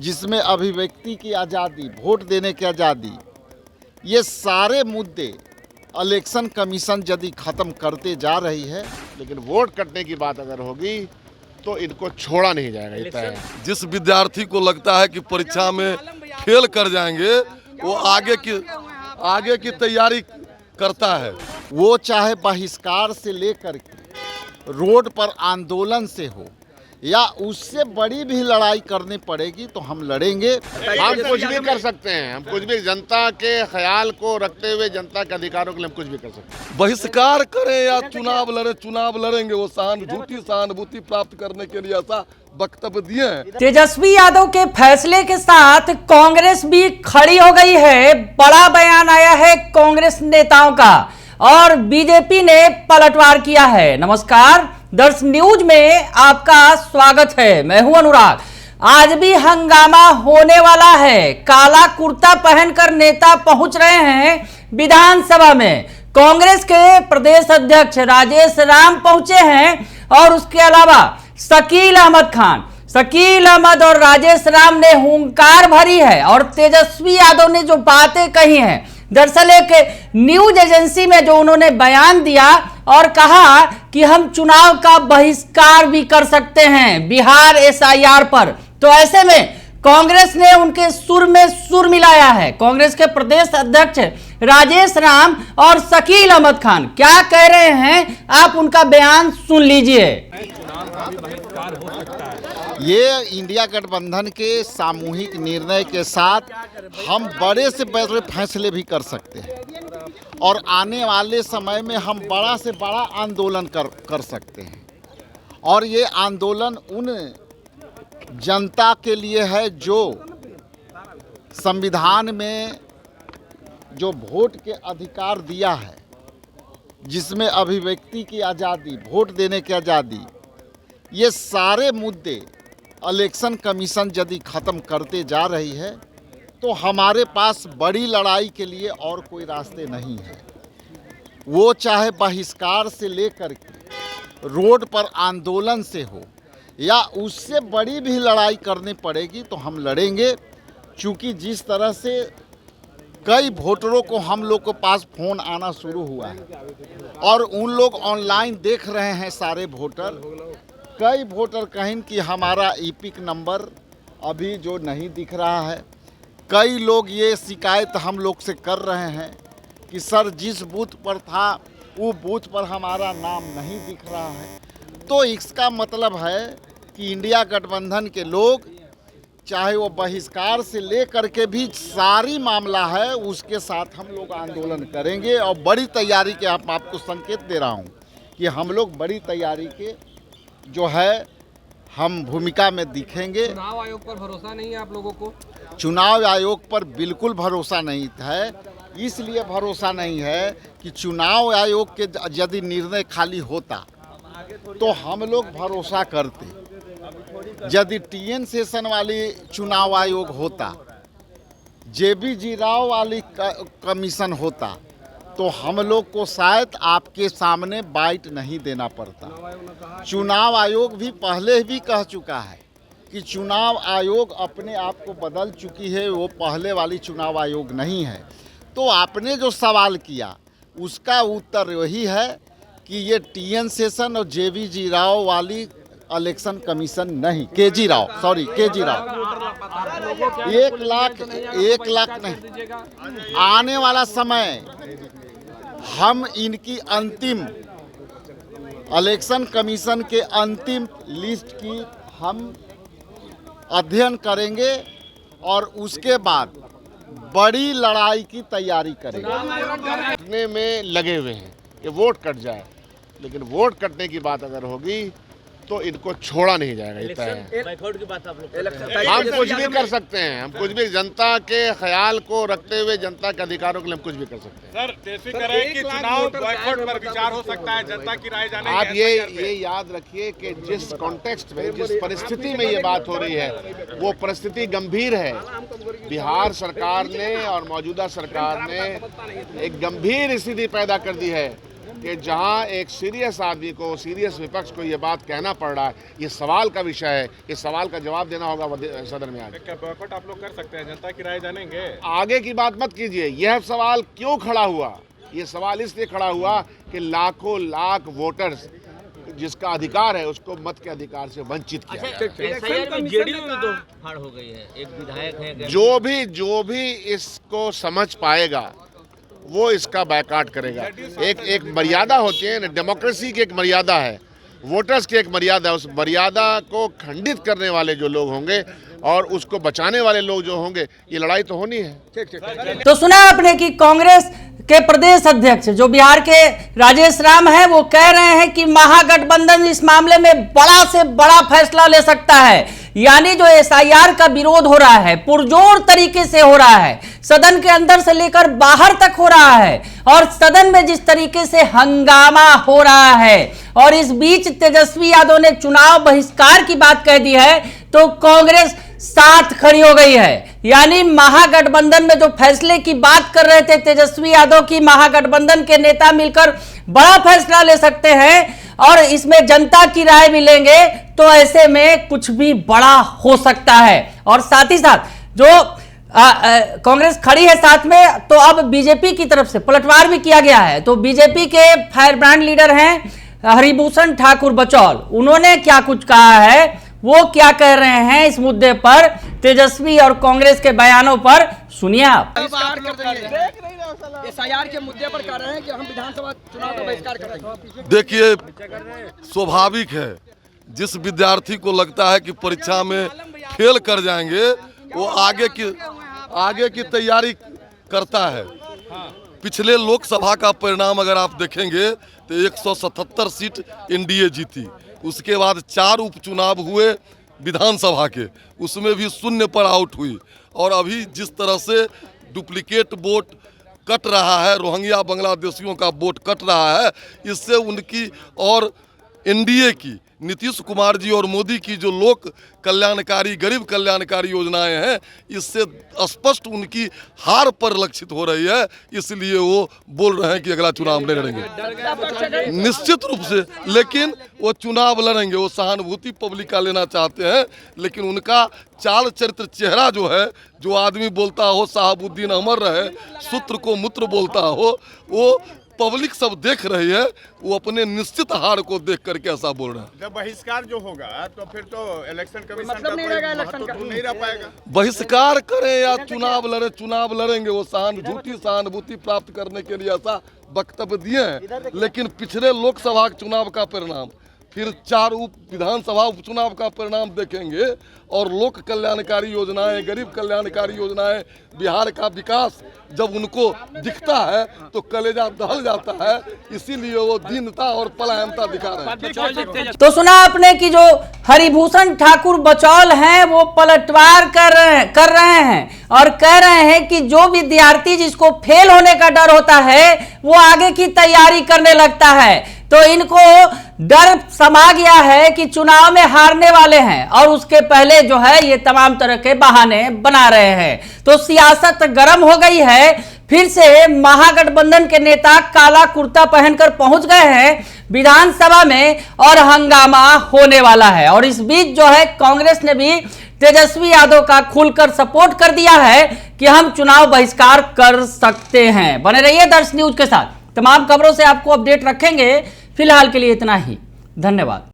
जिसमें अभिव्यक्ति की आज़ादी, वोट देने की आज़ादी, ये सारे मुद्दे इलेक्शन कमीशन यदि ख़त्म करते जा रही है, लेकिन वोट कटने की बात अगर होगी तो इनको छोड़ा नहीं जाएगा। ये तय है। जिस विद्यार्थी को लगता है कि परीक्षा में फेल कर जाएंगे, वो आगे की तैयारी करता है। वो चाहे बहिष्कार से लेकर के रोड पर आंदोलन से हो या उससे बड़ी भी लड़ाई करनी पड़ेगी तो हम लड़ेंगे। हम कुछ भी कर सकते हैं, हम कुछ भी जनता के ख्याल को रखते हुए जनता के अधिकारों के लिए हम कुछ भी कर सकते हैं। बहिष्कार करें या चुनाव लड़ेंगे, वो सहानुभूति प्राप्त करने के लिए ऐसा वक्तव्य दिए हैं। तेजस्वी यादव के फैसले के साथ कांग्रेस भी खड़ी हो गई है। बड़ा बयान आया है कांग्रेस नेताओं का और बीजेपी ने पलटवार किया है। नमस्कार, दर्श न्यूज में आपका स्वागत है। मैं हूं अनुराग। आज भी हंगामा होने वाला है। काला कुर्ता पहनकर नेता पहुंच रहे हैं विधानसभा में। कांग्रेस के प्रदेश अध्यक्ष राजेश राम पहुंचे हैं और उसके अलावा शकील अहमद और राजेश राम ने हुंकार भरी है और तेजस्वी यादव ने जो बातें कही हैं, दरअसल एक न्यूज एजेंसी में जो उन्होंने बयान दिया और कहा कि हम चुनाव का बहिष्कार भी कर सकते हैं बिहार एसआईआर पर। तो ऐसे में कांग्रेस ने उनके सुर में सुर मिलाया है। कांग्रेस के प्रदेश अध्यक्ष राजेश राम और शकील अहमद खान क्या कह रहे हैं, आप उनका बयान सुन लीजिए। ये इंडिया गठबंधन के सामूहिक निर्णय के साथ हम बड़े से बड़े फैसले भी कर सकते हैं और आने वाले समय में हम बड़ा से बड़ा आंदोलन कर सकते हैं। और ये आंदोलन उन जनता के लिए है जो संविधान में जो वोट के अधिकार दिया है, जिसमें अभिव्यक्ति की आज़ादी, वोट देने की आज़ादी, ये सारे मुद्दे इलेक्शन कमीशन यदि ख़त्म करते जा रही है तो हमारे पास बड़ी लड़ाई के लिए और कोई रास्ते नहीं है। वो चाहे बहिष्कार से लेकर के रोड पर आंदोलन से हो या उससे बड़ी भी लड़ाई करनी पड़ेगी तो हम लड़ेंगे। क्योंकि जिस तरह से कई वोटरों को हम लोग के पास फ़ोन आना शुरू हुआ है और उन लोग ऑनलाइन देख रहे हैं, सारे वोटर, कई वोटर कहें कि हमारा ईपिक नंबर अभी जो नहीं दिख रहा है। कई लोग ये शिकायत हम लोग से कर रहे हैं कि सर जिस बूथ पर था वो बूथ पर हमारा नाम नहीं दिख रहा है। तो इसका मतलब है कि इंडिया गठबंधन के लोग चाहे वो बहिष्कार से लेकर के भी सारी मामला है, उसके साथ हम लोग आंदोलन करेंगे और बड़ी तैयारी के हम आपको संकेत दे रहा हूँ कि हम लोग बड़ी तैयारी के जो है हम भूमिका में दिखेंगे। चुनाव आयोग पर भरोसा नहीं है आप लोगों को? चुनाव आयोग पर बिल्कुल भरोसा नहीं है। इसलिए भरोसा नहीं है कि चुनाव आयोग के यदि निर्णय खाली होता तो हम लोग भरोसा करते। यदि टीएन सेशन वाली चुनाव आयोग होता, जेबीजी राव वाली कमीशन होता तो हम लोग को शायद आपके सामने बाइट नहीं देना पड़ता। चुनाव आयोग भी पहले भी कह चुका है कि चुनाव आयोग अपने आप को बदल चुकी है, वो पहले वाली चुनाव आयोग नहीं है। तो आपने जो सवाल किया उसका उत्तर वही है कि ये टीएन सेशन और जेबीजी राव वाली इलेक्शन कमीशन नहीं, केजी राव 1 लाख नहीं। आने वाला समय हम इनकी अंतिम इलेक्शन कमीशन के अंतिम लिस्ट की हम अध्ययन करेंगे और उसके बाद बड़ी लड़ाई की तैयारी करेंगे। कटने में लगे हुए हैं कि वोट कट जाए, लेकिन वोट कटने की बात अगर होगी तो इनको छोड़ा नहीं जाएगा। ये तय है। हम कुछ भी कर सकते हैं, हम कुछ भी जनता के ख्याल को रखते हुए जनता के अधिकारों के लिए हम कुछ भी कर सकते हैं। सर, जैसे करें कि चुनाव बॉयकॉट पर विचार हो सकता है, जनता की राय जाने। आप ये याद रखिए कि जिस कॉन्टेक्स्ट में, जिस परिस्थिति में ये बात हो रही है वो परिस्थिति गंभीर है। बिहार सरकार ने और मौजूदा सरकार ने एक गंभीर स्थिति पैदा कर दी है कि जहां एक सीरियस आदमी को, सीरियस विपक्ष को ये बात कहना पड़ रहा है, ये सवाल का विषय है, इस सवाल का जवाब देना होगा सदन में आज। क्या बॉयकॉट आप लोग कर सकते हैं? जनता की राय जानेंगे। आगे की बात मत कीजिए। यह सवाल क्यों खड़ा हुआ? ये सवाल इसलिए खड़ा हुआ कि लाखों लाख वोटर्स जिसका अधिकार है उसको मत के अधिकार से वंचित किया गया। SIR में जेडीयू में तो फाड़ हो गई है, एक विधायक है। जो भी इसको समझ पाएगा वो इसका बायकॉट करेगा। एक मर्यादा होती है ना, डेमोक्रेसी की एक मर्यादा है, वोटर्स की एक मर्यादा है। उस मर्यादा को खंडित करने वाले जो लोग होंगे और उसको बचाने वाले लोग जो होंगे, ये लड़ाई तो होनी है। तो सुना आपने कि कांग्रेस के प्रदेश अध्यक्ष जो बिहार के राजेश राम है, वो कह रहे हैं कि महागठबंधन इस मामले में बड़ा से बड़ा फैसला ले सकता है। यानी जो SIR का विरोध हो रहा है, पुरजोर तरीके से हो रहा है, सदन के अंदर से लेकर बाहर तक हो रहा है, और सदन में जिस तरीके से हंगामा हो रहा है, और इस बीच तेजस्वी यादव ने चुनाव बहिष्कार की बात कह दी है, तो कांग्रेस साथ खड़ी हो गई है। यानी महागठबंधन में जो फैसले की बात कर रहे थे तेजस्वी यादव की, महागठबंधन के नेता मिलकर बड़ा फैसला ले सकते हैं और इसमें जनता की राय भी लेंगे, तो ऐसे में कुछ भी बड़ा हो सकता है। और साथ ही साथ जो कांग्रेस खड़ी है साथ में, तो अब बीजेपी की तरफ से पलटवार भी किया गया है। तो बीजेपी के फायर ब्रांड लीडर हैं हरिभूषण ठाकुर बचौल, उन्होंने क्या कुछ कहा है, वो क्या कह रहे हैं इस मुद्दे पर, तेजस्वी और कांग्रेस के बयानों पर, सुनिए आप। SIR के मुद्दे पर कह रहे हैं कि हम विधानसभा चुनाव का बहिष्कार करेंगे। देखिए, स्वाभाविक है, जिस विद्यार्थी को लगता है कि परीक्षा में फेल कर जाएंगे, वो आगे की तैयारी करता है। पिछले लोकसभा का परिणाम अगर आप देखेंगे तो 177 सीट NDA जीती, उसके बाद 4 उपचुनाव हुए विधानसभा के, उसमें भी 0 पर आउट हुई। और अभी जिस तरह से डुप्लीकेट वोट कट रहा है, रोहिंग्या बांग्लादेशियों का वोट कट रहा है, इससे उनकी और NDA की, नीतीश कुमार जी और मोदी की जो लोक कल्याणकारी, गरीब कल्याणकारी योजनाएं हैं, इससे स्पष्ट उनकी हार पर लक्षित हो रही है। इसलिए वो बोल रहे हैं कि अगला चुनाव नहीं लड़ेंगे। निश्चित रूप से, लेकिन वो चुनाव लड़ेंगे, वो सहानुभूति पब्लिक का लेना चाहते हैं, लेकिन उनका चाल चरित्र, चेहरा जो है, जो आदमी बोलता हो साहबुद्दीन अमर रहे, सूत्र को मूत्र बोलता हो, वो पब्लिक सब देख रही है, वो अपने निश्चित हार को देख करके ऐसा बोल रहा है। जब बहिष्कार जो होगा तो फिर तो इलेक्शन कमीशन का नहीं रह पाएगा। बहिष्कार करें या चुनाव लड़े, चुनाव लड़ेंगे, वो सहानुभूति प्राप्त करने के लिए ऐसा वक्तव्य दिए हैं। लेकिन पिछले लोकसभा चुनाव का परिणाम, फिर 4 विधानसभा उपचुनाव का परिणाम देखेंगे, और लोक कल्याणकारी योजनाएं, गरीब कल्याणकारी योजनाएं, बिहार का विकास जब उनको दिखता है तो कलेजा दहल जाता है। इसीलिए वो दीनता और पलायनता दिखा रहे हैं। तो सुना आपने कि जो हरिभूषण ठाकुर बचौल हैं, वो पलटवार कर रहे हैं और कह रहे हैं कि जो विद्यार्थी जिसको फेल होने का डर होता है, वो आगे की तैयारी करने लगता है। तो इनको डर समा गया है कि चुनाव में हारने वाले हैं, और उसके पहले जो है ये तमाम तरह के बहाने बना रहे हैं। तो सियासत गर्म हो गई है। फिर से महागठबंधन के नेता काला कुर्ता पहनकर पहुंच गए हैं विधानसभा में, और हंगामा होने वाला है। और इस बीच जो है कांग्रेस ने भी तेजस्वी यादव का खुलकर सपोर्ट कर दिया है कि हम चुनाव बहिष्कार कर सकते हैं। बने रहिए दर्श न्यूज के साथ, तमाम खबरों से आपको अपडेट रखेंगे। फिलहाल के लिए इतना ही, धन्यवाद।